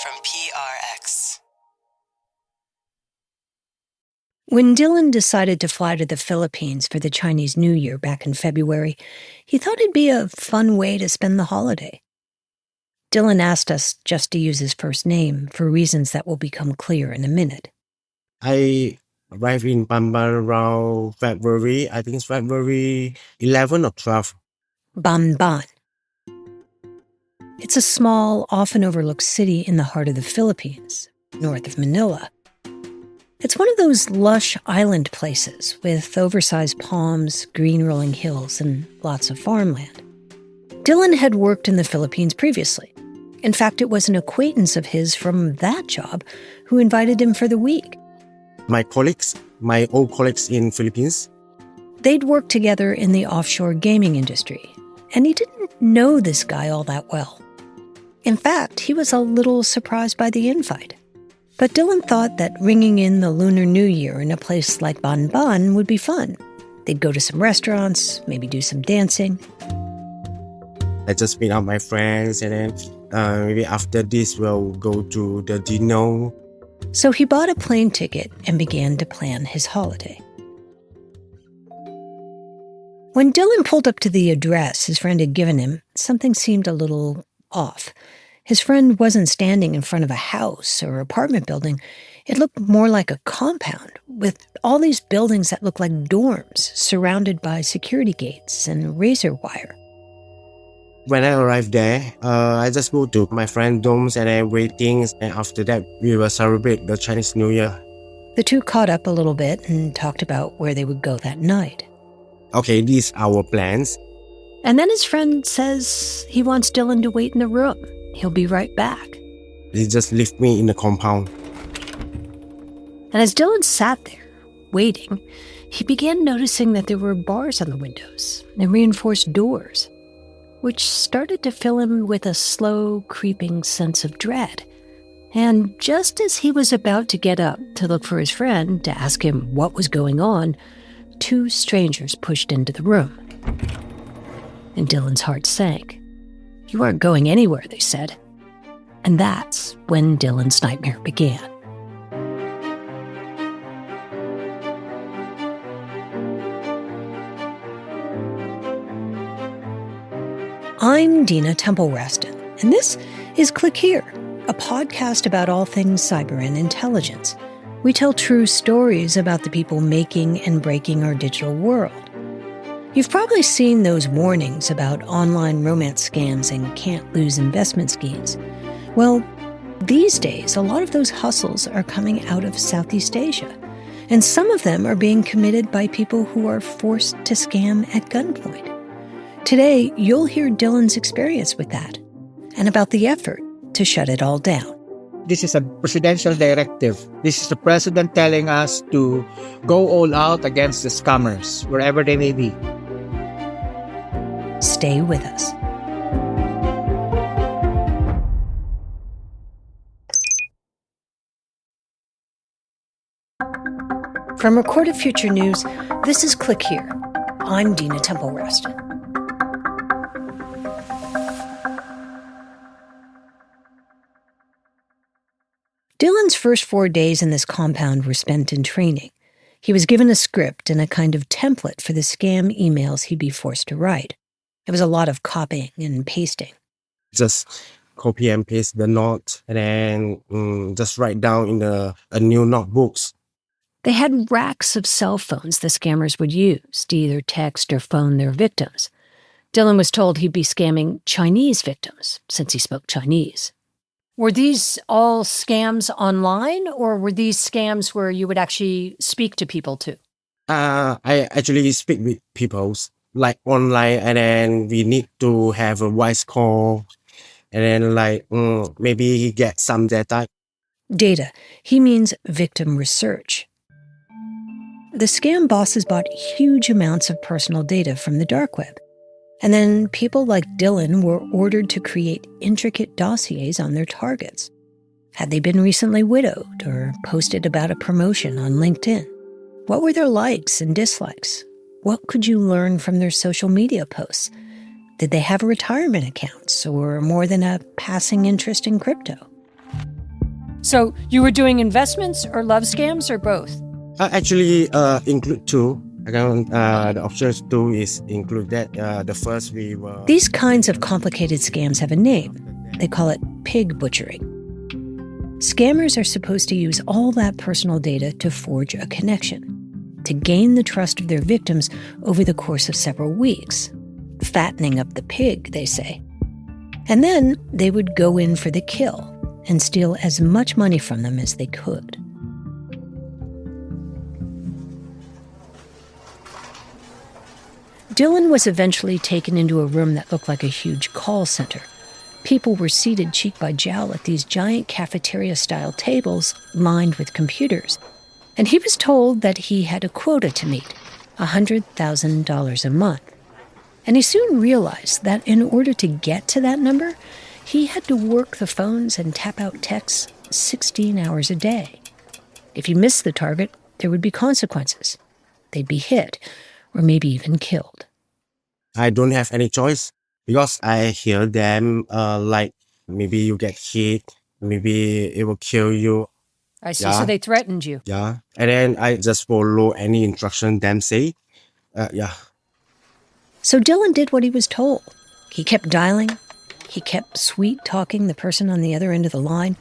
from PRX. When Dylan decided to fly to the Philippines for the Chinese New Year back in February, he thought it'd be a fun way to spend the holiday. Dylan asked us just to use his first name for reasons that will become clear in a minute. I arrived in Bamban around February. I think it's February 11 or 12. Bamban. It's a small, often overlooked city in the heart of the Philippines, north of Manila. It's one of those lush island places with oversized palms, green rolling hills, and lots of farmland. Dylan had worked in the Philippines previously. In fact, it was an acquaintance of his from that job who invited him for the week. My old colleagues in Philippines, They'd worked together in the offshore gaming industry, and he didn't know this guy all that well. In fact, he was a little surprised by the invite. But Dylan thought that ringing in the Lunar New Year in a place like Bamban would be fun. They'd go to some restaurants, maybe do some dancing. I just meet up my friends, and then maybe after this we'll go to the dinner. So he bought a plane ticket and began to plan his holiday. When Dylan pulled up to the address his friend had given him, something seemed a little off. His friend wasn't standing in front of a house or apartment building. It looked more like a compound, with all these buildings that looked like dorms, surrounded by security gates and razor wire. When I arrived there, I just moved to my friend's dorms and then waiting. And after that, we will celebrate the Chinese New Year. The two caught up a little bit and talked about where they would go that night. Okay, these are our plans. And then his friend says he wants Dylan to wait in the room. He'll be right back. They just left me in the compound. And as Dylan sat there, waiting, he began noticing that there were bars on the windows and reinforced doors, which started to fill him with a slow, creeping sense of dread. And just as he was about to get up to look for his friend to ask him what was going on, two strangers pushed into the room. And Dylan's heart sank. "You aren't going anywhere," they said. And that's when Dylan's nightmare began. I'm Dina Temple-Raston, and this is Click Here, a podcast about all things cyber and intelligence. We tell true stories about the people making and breaking our digital world. You've probably seen those warnings about online romance scams and can't-lose investment schemes. Well, these days, a lot of those hustles are coming out of Southeast Asia, and some of them are being committed by people who are forced to scam at gunpoint. Today, you'll hear Dylan's experience with that and about the effort to shut it all down. This is a presidential directive. This is the president telling us to go all out against the scammers, wherever they may be. Stay with us. From Recorded Future News, this is Click Here. I'm Dina Temple-Raston. Dylan's first 4 days in this compound were spent in training. He was given a script and a kind of template for the scam emails he'd be forced to write. It was a lot of copying and pasting. Just copy and paste the note and then just write down in a new notebooks. They had racks of cell phones the scammers would use to either text or phone their victims. Dylan was told he'd be scamming Chinese victims, since he spoke Chinese. Were these all scams online, or were these scams where you would actually speak to people too? I actually speak with people like online, and then we need to have a voice call, and then maybe get some data. Data. He means victim research. The scam bosses bought huge amounts of personal data from the dark web. And then people like Dylan were ordered to create intricate dossiers on their targets. Had they been recently widowed or posted about a promotion on LinkedIn? What were their likes and dislikes? What could you learn from their social media posts? Did they have retirement accounts or more than a passing interest in crypto? So you were doing investments or love scams or both? Actually, include two. The options two is include that. The first we were. These kinds of complicated scams have a name. They call it pig butchering. Scammers are supposed to use all that personal data to forge a connection, to gain the trust of their victims over the course of several weeks. Fattening up the pig, they say. And then they would go in for the kill and steal as much money from them as they could. Dylan was eventually taken into a room that looked like a huge call center. People were seated cheek by jowl at these giant cafeteria-style tables lined with computers. And he was told that he had a quota to meet, $100,000 a month. And he soon realized that in order to get to that number, he had to work the phones and tap out texts 16 hours a day. If he missed the target, there would be consequences. They'd be hit, or maybe even killed. I don't have any choice because I hear them like maybe you get hit, maybe it will kill you. I see. Yeah. So they threatened you. Yeah. And then I just follow any instruction them say. Yeah. So Dylan did what he was told. He kept dialing. He kept sweet-talking the person on the other end of the line.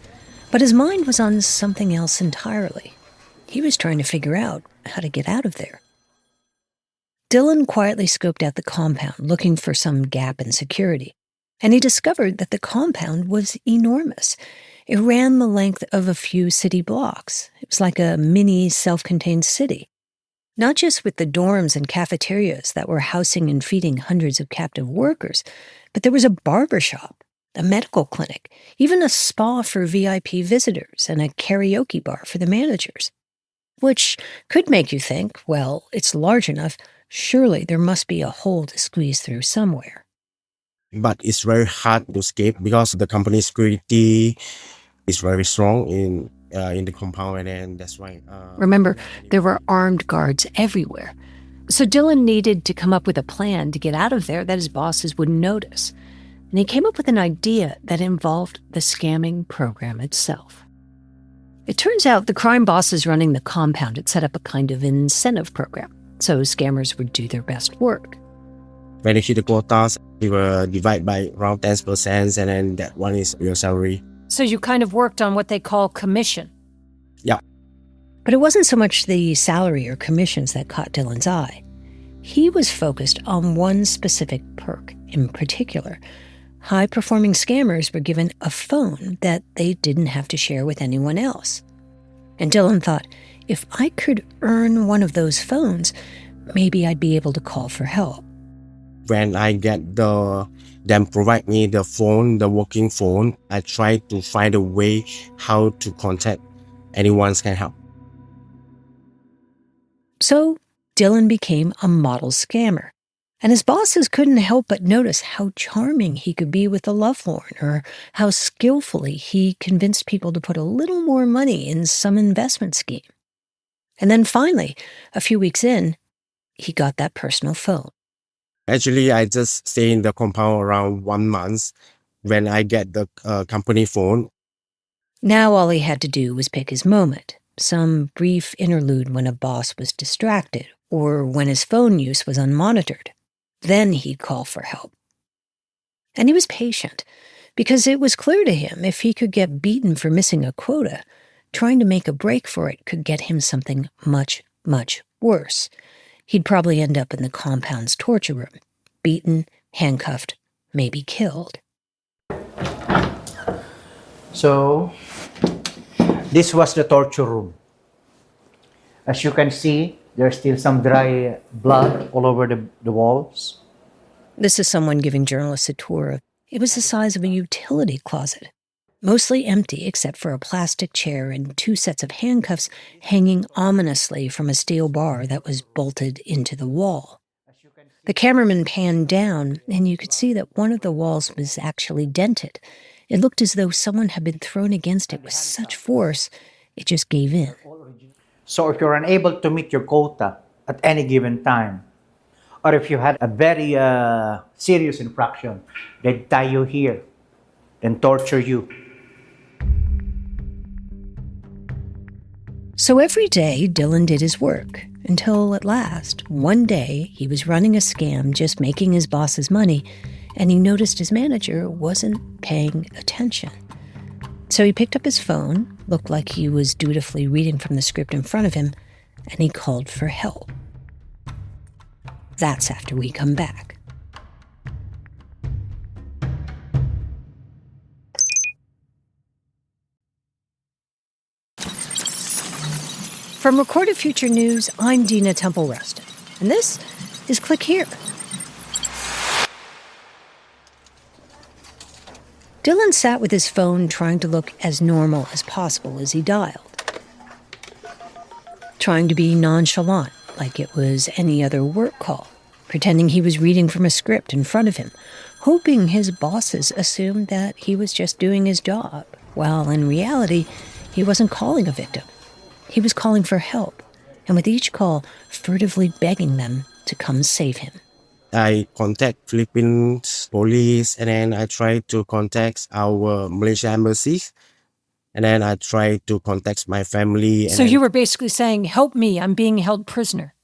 But his mind was on something else entirely. He was trying to figure out how to get out of there. Dylan quietly scoped out the compound, looking for some gap in security. And he discovered that the compound was enormous. It ran the length of a few city blocks. It was like a mini, self-contained city. Not just with the dorms and cafeterias that were housing and feeding hundreds of captive workers, but there was a barber shop, a medical clinic, even a spa for VIP visitors, and a karaoke bar for the managers. Which could make you think, well, it's large enough, surely there must be a hole to squeeze through somewhere. But it's very hard to escape because the company security is very strong in the compound, and that's why. Remember, there were armed guards everywhere. So Dylan needed to come up with a plan to get out of there that his bosses wouldn't notice. And he came up with an idea that involved the scamming program itself. It turns out the crime bosses running the compound had set up a kind of incentive program, so scammers would do their best work. When you hit the quotas, you will divide by around 10%, and then that one is your salary. So you kind of worked on what they call commission. Yeah. But it wasn't so much the salary or commissions that caught Dylan's eye. He was focused on one specific perk in particular. High-performing scammers were given a phone that they didn't have to share with anyone else. And Dylan thought, if I could earn one of those phones, maybe I'd be able to call for help. When I get them provide me the phone, the working phone, I try to find a way how to contact anyone can help. So Dylan became a model scammer. And his bosses couldn't help but notice how charming he could be with the lovelorn, or how skillfully he convinced people to put a little more money in some investment scheme. And then finally, a few weeks in, he got that personal phone. Actually, I just stay in the compound around 1 month. When I get the company phone, Now all he had to do was pick his moment, some brief interlude when a boss was distracted, or when his phone use was unmonitored. Then he'd call for help. And he was patient, because it was clear to him if he could get beaten for missing a quota, trying to make a break for it could get him something much, much worse. He'd probably end up in the compound's torture room, beaten, handcuffed, maybe killed. So, this was the torture room. As you can see, there's still some dry blood all over the walls. This is someone giving journalists a tour. It was the size of a utility closet, mostly empty except for a plastic chair and 2 sets of handcuffs hanging ominously from a steel bar that was bolted into the wall. The cameraman panned down, and you could see that one of the walls was actually dented. It looked as though someone had been thrown against it with such force, it just gave in. So if you're unable to meet your quota at any given time, or if you had a very serious infraction, they'd tie you here and torture you. So every day, Dylan did his work, until at last, one day, he was running a scam just making his boss's money, and he noticed his manager wasn't paying attention. So he picked up his phone, looked like he was dutifully reading from the script in front of him, and he called for help. That's after we come back. From Recorded Future News, I'm Dina Temple-Raston, and this is Click Here. Dylan sat with his phone trying to look as normal as possible as he dialed. Trying to be nonchalant, like it was any other work call, pretending he was reading from a script in front of him, hoping his bosses assumed that he was just doing his job, while in reality, he wasn't calling a victim. He was calling for help, and with each call, furtively begging them to come save him. I contact Philippines police, and then I try to contact our Malaysia embassy, and then I try to contact my family. So you were basically saying, help me, I'm being held prisoner.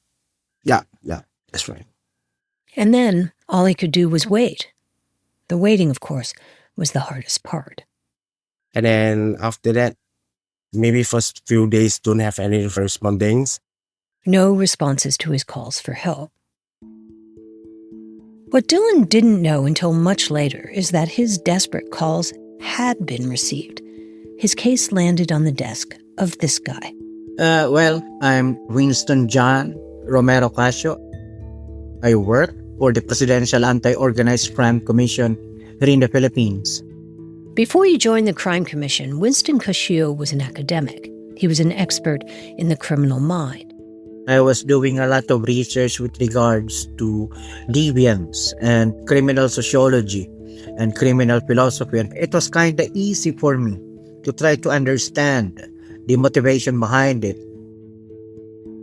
Yeah, that's right. And then all he could do was wait. The waiting, of course, was the hardest part. And then after that, maybe first few days don't have any respondings. No responses to his calls for help. What Dylan didn't know until much later is that his desperate calls had been received. His case landed on the desk of this guy. I'm Winston John Romero Casio. I work for the Presidential Anti-Organized Crime Commission here in the Philippines. Before he joined the Crime Commission, Winston Casio was an academic. He was an expert in the criminal mind. I was doing a lot of research with regards to deviance and criminal sociology and criminal philosophy. And it was kind of easy for me to try to understand the motivation behind it.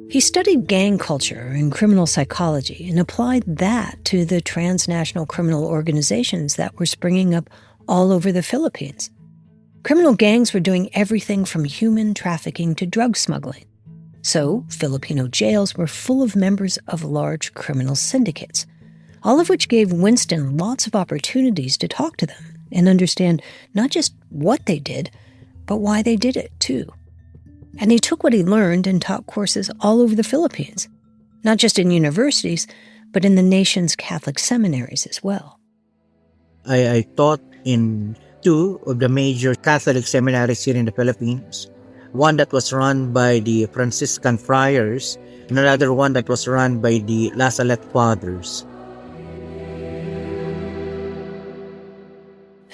He studied gang culture and criminal psychology and applied that to the transnational criminal organizations that were springing up all over the Philippines. Criminal gangs were doing everything from human trafficking to drug smuggling. So, Filipino jails were full of members of large criminal syndicates, all of which gave Winston lots of opportunities to talk to them and understand not just what they did, but why they did it, too. And he took what he learned and taught courses all over the Philippines, not just in universities, but in the nation's Catholic seminaries as well. I taught in two of the major Catholic seminaries here in the Philippines. One that was run by the Franciscan friars, and another one that was run by the La Salette Fathers.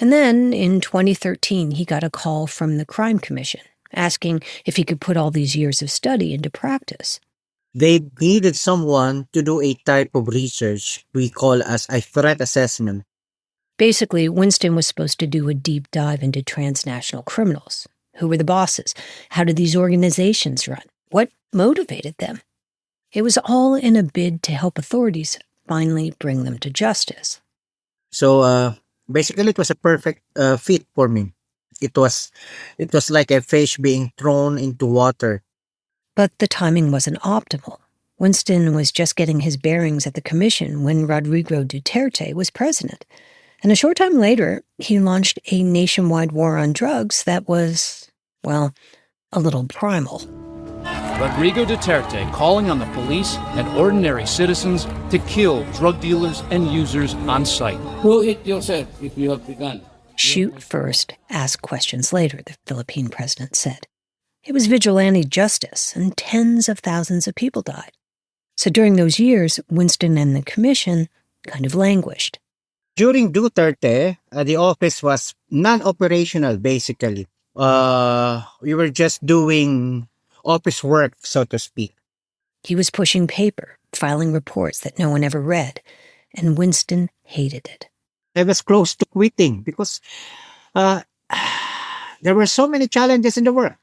And then, in 2013, he got a call from the Crime Commission, asking if he could put all these years of study into practice. They needed someone to do a type of research we call as a threat assessment. Basically, Winston was supposed to do a deep dive into transnational criminals. Who were the bosses? How did these organizations run? What motivated them? It was all in a bid to help authorities finally bring them to justice. So basically, it was a perfect fit for me. It was like a fish being thrown into water. But the timing wasn't optimal. Winston was just getting his bearings at the commission when Rodrigo Duterte was president. And a short time later, he launched a nationwide war on drugs that was, well, a little primal. Rodrigo Duterte calling on the police and ordinary citizens to kill drug dealers and users on sight. Do it yourself if you have begun. Shoot first, ask questions later, the Philippine president said. It was vigilante justice, and tens of thousands of people died. So during those years, Winston and the commission kind of languished. During Duterte, the office was non-operational, basically. We were just doing office work, so to speak. He was pushing paper, filing reports that no one ever read, and Winston hated it. I was close to quitting because there were so many challenges in the work.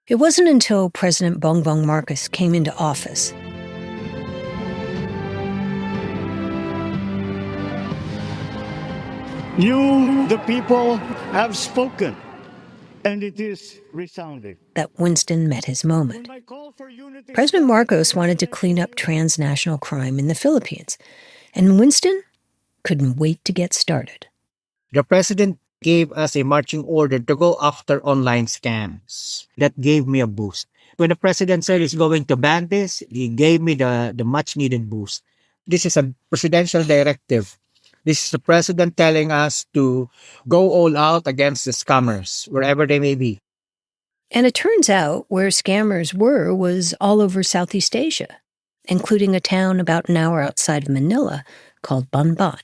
It wasn't until President Bongbong Marcos came into office You, the people, have spoken. And it is resounding. that Winston met his moment. When my call for unity President started, Marcos wanted to clean up transnational crime in the Philippines, and Winston couldn't wait to get started. The president gave us a marching order to go after online scams. That gave me a boost. When the president said he's going to ban this, he gave me the much needed boost. This is a presidential directive. This is the president telling us to go all out against the scammers, wherever they may be. And it turns out where scammers were was all over Southeast Asia, including a town about an hour outside of Manila called Bamban.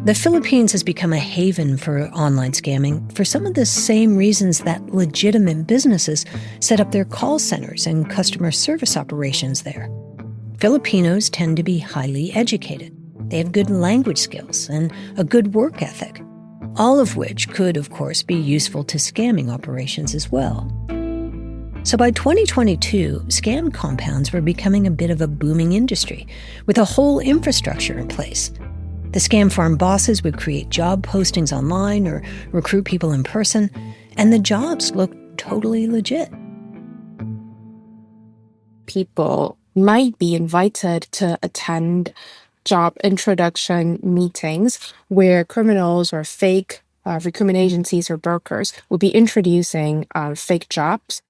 The Philippines has become a haven for online scamming for some of the same reasons that legitimate businesses set up their call centers and customer service operations there. Filipinos tend to be highly educated. They have good language skills and a good work ethic, all of which could, of course, be useful to scamming operations as well. So by 2022, scam compounds were becoming a bit of a booming industry with a whole infrastructure in place. The scam farm bosses would create job postings online or recruit people in person, and the jobs looked totally legit. People might be invited to attend job introduction meetings where criminals or fake recruitment agencies or brokers would be introducing fake jobs.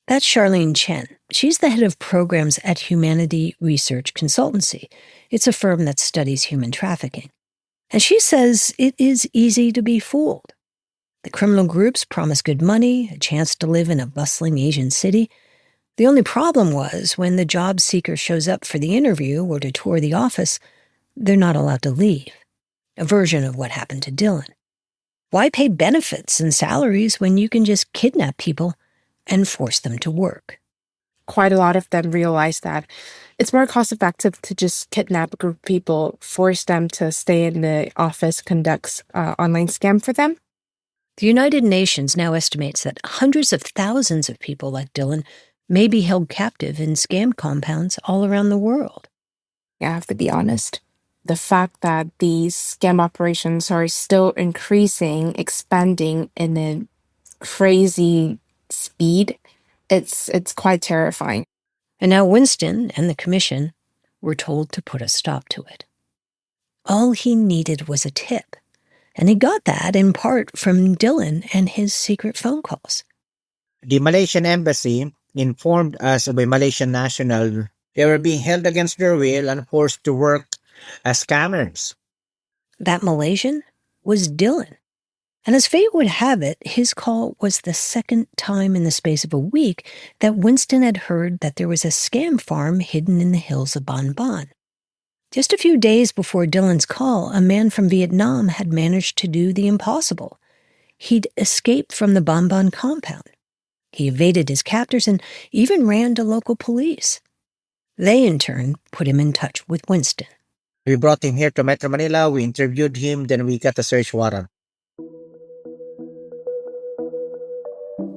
That's Charlene Chen. She's the head of programs at Humanity Research Consultancy. It's a firm that studies human trafficking. And she says it is easy to be fooled. The criminal groups promise good money, a chance to live in a bustling Asian city. The only problem was when the job seeker shows up for the interview or to tour the office, they're not allowed to leave. A version of what happened to Dylan. Why pay benefits and salaries when you can just kidnap people and force them to work? Quite a lot of them realize that it's more cost-effective to just kidnap a group of people, force them to stay in the office, conduct online scam for them. The United Nations now estimates that hundreds of thousands of people like Dylan may be held captive in scam compounds all around the world. I have to be honest. The fact that these scam operations are still increasing, expanding in a crazy speed, it's quite terrifying. And now Winston and the commission were told to put a stop to it. All he needed was a tip, and he got that in part from Dylan and his secret phone calls. The Malaysian embassy informed us of a Malaysian national. They were being held against their will and forced to work as scammers. That Malaysian was Dylan. And as fate would have it, his call was the second time in the space of a week that Winston had heard that there was a scam farm hidden in the hills of Bamban. Just a few days before Dylan's call, a man from Vietnam had managed to do the impossible. He'd escaped from the Bamban compound. He evaded his captors and even ran to local police. They, in turn, put him in touch with Winston. We brought him here to Metro Manila, we interviewed him, then we got a search warrant.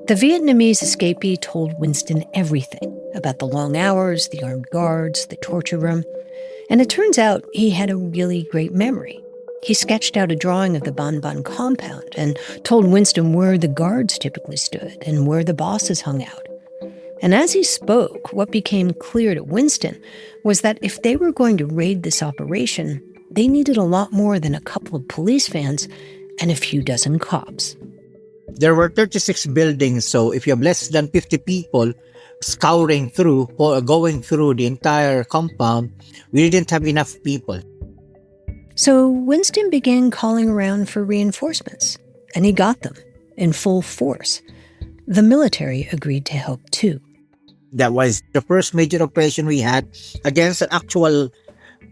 The Vietnamese escapee told Winston everything about the long hours, the armed guards, the torture room. And it turns out he had a really great memory. He sketched out a drawing of the Bamban compound and told Winston where the guards typically stood and where the bosses hung out. And as he spoke, what became clear to Winston was that if they were going to raid this operation, they needed a lot more than a couple of police vans and a few dozen cops. There were 36 buildings, so if you have less than 50 people scouring through or going through the entire compound, we didn't have enough people. So Winston began calling around for reinforcements, and he got them in full force. The military agreed to help too. That was the first major operation we had against an actual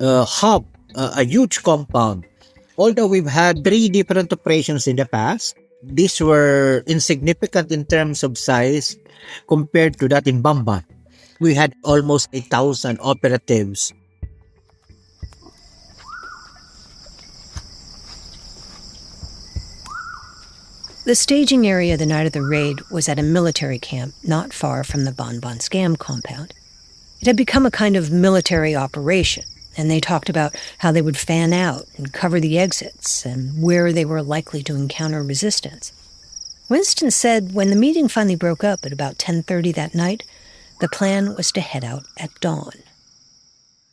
hub, a huge compound. Although we've had 3 different operations in the past, these were insignificant in terms of size compared to that in Bamban. We had almost 1,000 operatives. The staging area the night of the raid was at a military camp not far from the Bamban scam compound. It had become a kind of military operation, and they talked about how they would fan out and cover the exits and where they were likely to encounter resistance. Winston said when the meeting finally broke up at about 10:30 that night, the plan was to head out at dawn.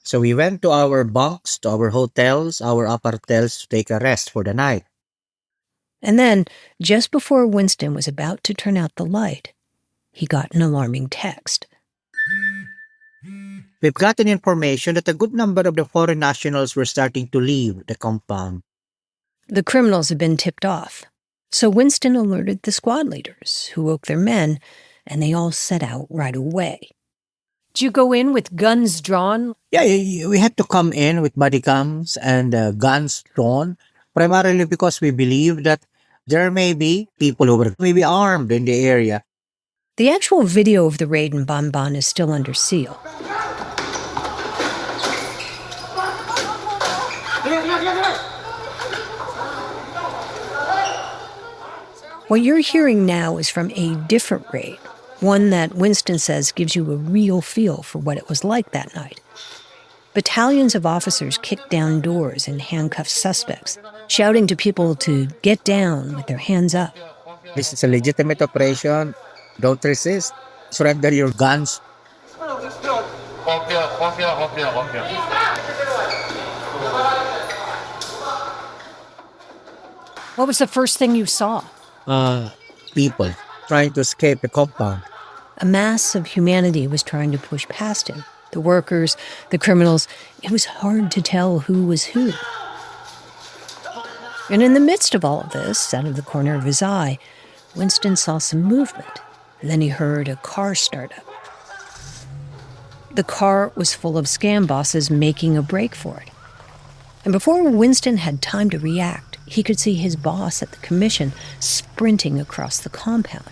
So we went to our bunks, to our hotels, our apartels to take a rest for the night. And then, just before Winston was about to turn out the light, he got an alarming text. We've gotten information that a good number of the foreign nationals were starting to leave the compound. The criminals had been tipped off, so Winston alerted the squad leaders, who woke their men, and they all set out right away. Did you go in with guns drawn? Yeah, we had to come in with body cams and guns drawn, primarily because we believe that there may be people who were maybe armed in the area. The actual video of the raid in Bamban is still under seal. What you're hearing now is from a different raid, one that Winston says gives you a real feel for what it was like that night. Battalions of officers kicked down doors and handcuffed suspects, shouting to people to get down with their hands up. This is a legitimate operation. Don't resist. Surrender your guns. What was the first thing you saw? People trying to escape the compound. A mass of humanity was trying to push past him. The workers, the criminals. It was hard to tell who was who. And in the midst of all of this, out of the corner of his eye, Winston saw some movement. And then he heard a car start up. The car was full of scam bosses making a break for it. And before Winston had time to react, he could see his boss at the commission sprinting across the compound.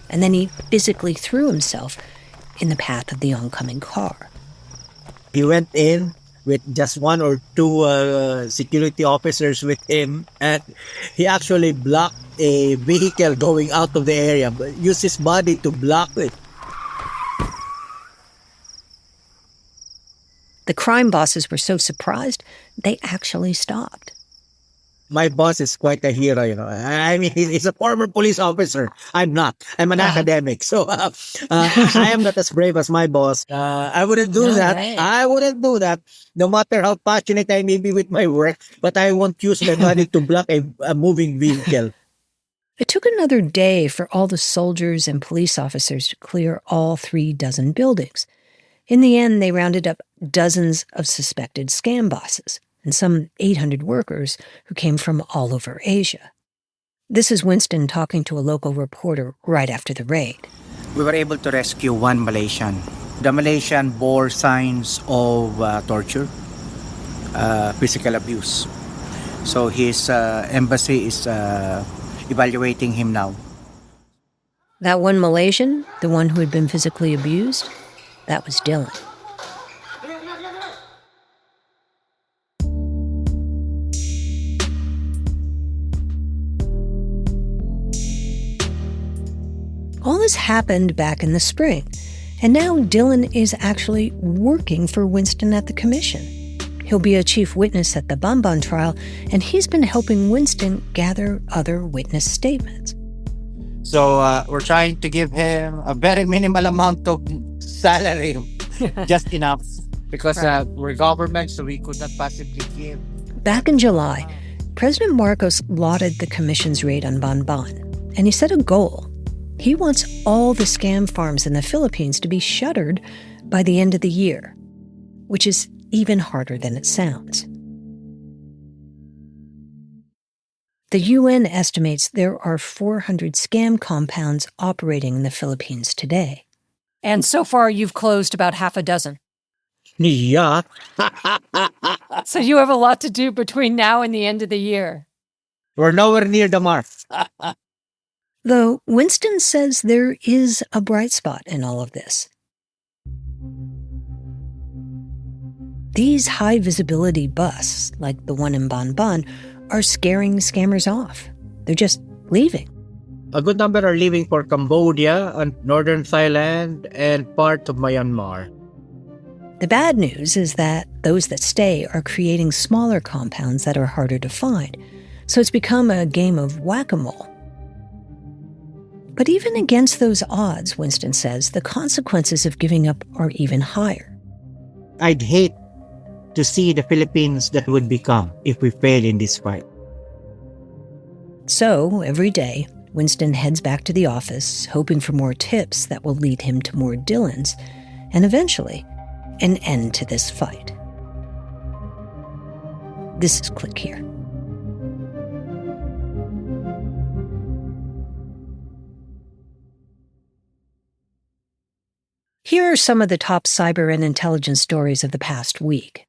And then he physically threw himself in the path of the oncoming car. He went in with just one or two security officers with him, and he actually blocked a vehicle going out of the area, but used his body to block it. The crime bosses were so surprised, they actually stopped. My boss is quite a hero, you know. I mean, he's a former police officer. I'm not. I'm an academic. So I am not as brave as my boss. I wouldn't do that. Way. I wouldn't do that. No matter how passionate I may be with my work, but I won't use my body to block a moving vehicle. It took another day for all the soldiers and police officers to clear all 36 buildings. In the end, they rounded up dozens of suspected scam bosses and some 800 workers who came from all over Asia. This is Winston talking to a local reporter right after the raid. We were able to rescue one Malaysian. The Malaysian bore signs of torture, physical abuse. So his embassy is evaluating him now. That one Malaysian, the one who had been physically abused, that was Dylan. All this happened back in the spring, and now Dylan is actually working for Winston at the commission. He'll be a chief witness at the Bamban trial, and he's been helping Winston gather other witness statements. So we're trying to give him a very minimal amount of salary, just enough, because we're government, so we could not possibly give. Back in July, President Marcos lauded the commission's raid on Bamban, and he set a goal. He wants all the scam farms in the Philippines to be shuttered by the end of the year, which is even harder than it sounds. The UN estimates there are 400 scam compounds operating in the Philippines today. And so far, you've closed about half a dozen. Yeah. So you have a lot to do between now and the end of the year. We're nowhere near the mark. Though Winston says there is a bright spot in all of this. These high-visibility busts, like the one in Bamban, are scaring scammers off. They're just leaving. A good number are leaving for Cambodia and northern Thailand and part of Myanmar. The bad news is that those that stay are creating smaller compounds that are harder to find, so it's become a game of whack-a-mole. But even against those odds, Winston says, the consequences of giving up are even higher. I'd hate to see the Philippines that would become if we fail in this fight. So, every day, Winston heads back to the office, hoping for more tips that will lead him to more Dylans, and eventually, an end to this fight. This is Click Here. Here are some of the top cyber and intelligence stories of the past week.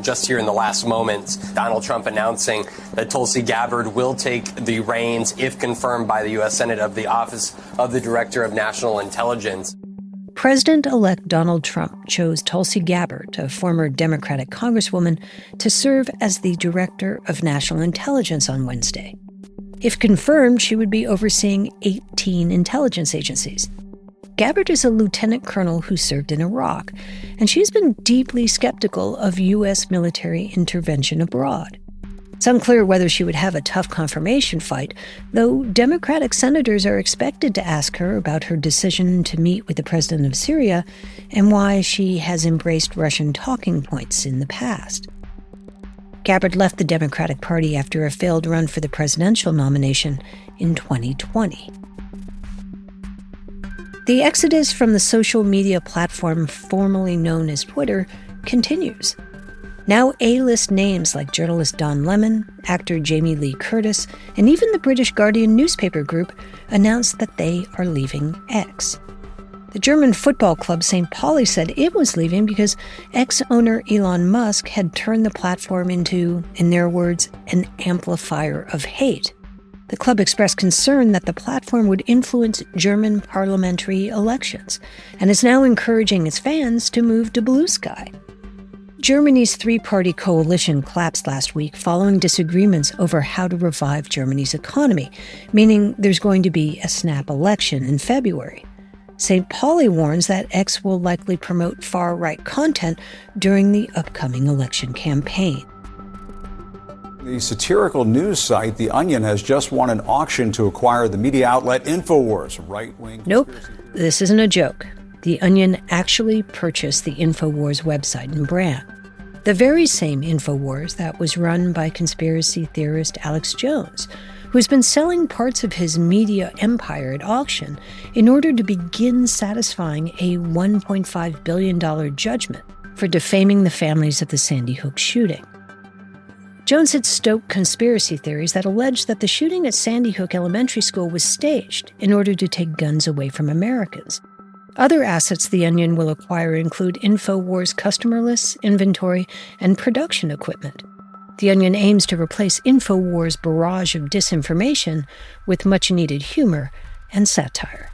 Just here in the last moments, Donald Trump announcing that Tulsi Gabbard will take the reins, if confirmed by the U.S. Senate, of the Office of the Director of National Intelligence. President-elect Donald Trump chose Tulsi Gabbard, a former Democratic congresswoman, to serve as the Director of National Intelligence on Wednesday. If confirmed, she would be overseeing 18 intelligence agencies. Gabbard is a lieutenant colonel who served in Iraq, and she's been deeply skeptical of U.S. military intervention abroad. It's unclear whether she would have a tough confirmation fight, though Democratic senators are expected to ask her about her decision to meet with the president of Syria and why she has embraced Russian talking points in the past. Gabbard left the Democratic Party after a failed run for the presidential nomination in 2020. The exodus from the social media platform formerly known as Twitter continues. Now A-list names like journalist Don Lemon, actor Jamie Lee Curtis, and even the British Guardian newspaper group announced that they are leaving X. The German football club St. Pauli said it was leaving because X-owner Elon Musk had turned the platform into, in their words, an amplifier of hate. The club expressed concern that the platform would influence German parliamentary elections and is now encouraging its fans to move to Blue Sky. Germany's three-party coalition collapsed last week following disagreements over how to revive Germany's economy, meaning there's going to be a snap election in February. St. Pauli warns that X will likely promote far-right content during the upcoming election campaign. The satirical news site The Onion has just won an auction to acquire the media outlet InfoWars, right-wing... Nope, this isn't a joke. The Onion actually purchased the InfoWars website and brand. The very same InfoWars that was run by conspiracy theorist Alex Jones, who's been selling parts of his media empire at auction in order to begin satisfying a $1.5 billion judgment for defaming the families of the Sandy Hook shooting. Jones had stoked conspiracy theories that alleged that the shooting at Sandy Hook Elementary School was staged in order to take guns away from Americans. Other assets the Onion will acquire include InfoWars customer lists, inventory, and production equipment. The Onion aims to replace InfoWars' barrage of disinformation with much-needed humor and satire.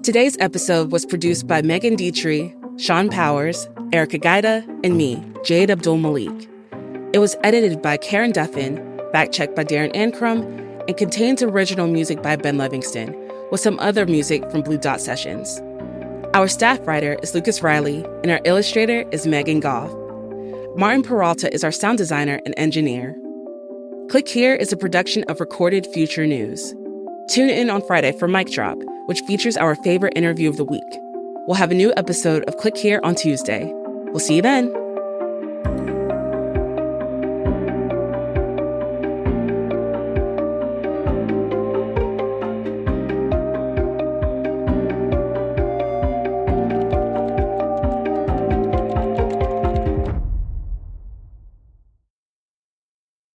Today's episode was produced by Megan Dietrich, Sean Powers, Erica Gaida, and me, Jade Abdul-Malik. It was edited by Karen Duffin, fact-checked by Darren Ancrum, and contains original music by Ben Livingston, with some other music from Blue Dot Sessions. Our staff writer is Lucas Riley, and our illustrator is Megan Goff. Martin Peralta is our sound designer and engineer. Click Here is a production of Recorded Future News. Tune in on Friday for Mic Drop, which features our favorite interview of the week. We'll have a new episode of Click Here on Tuesday. We'll see you then.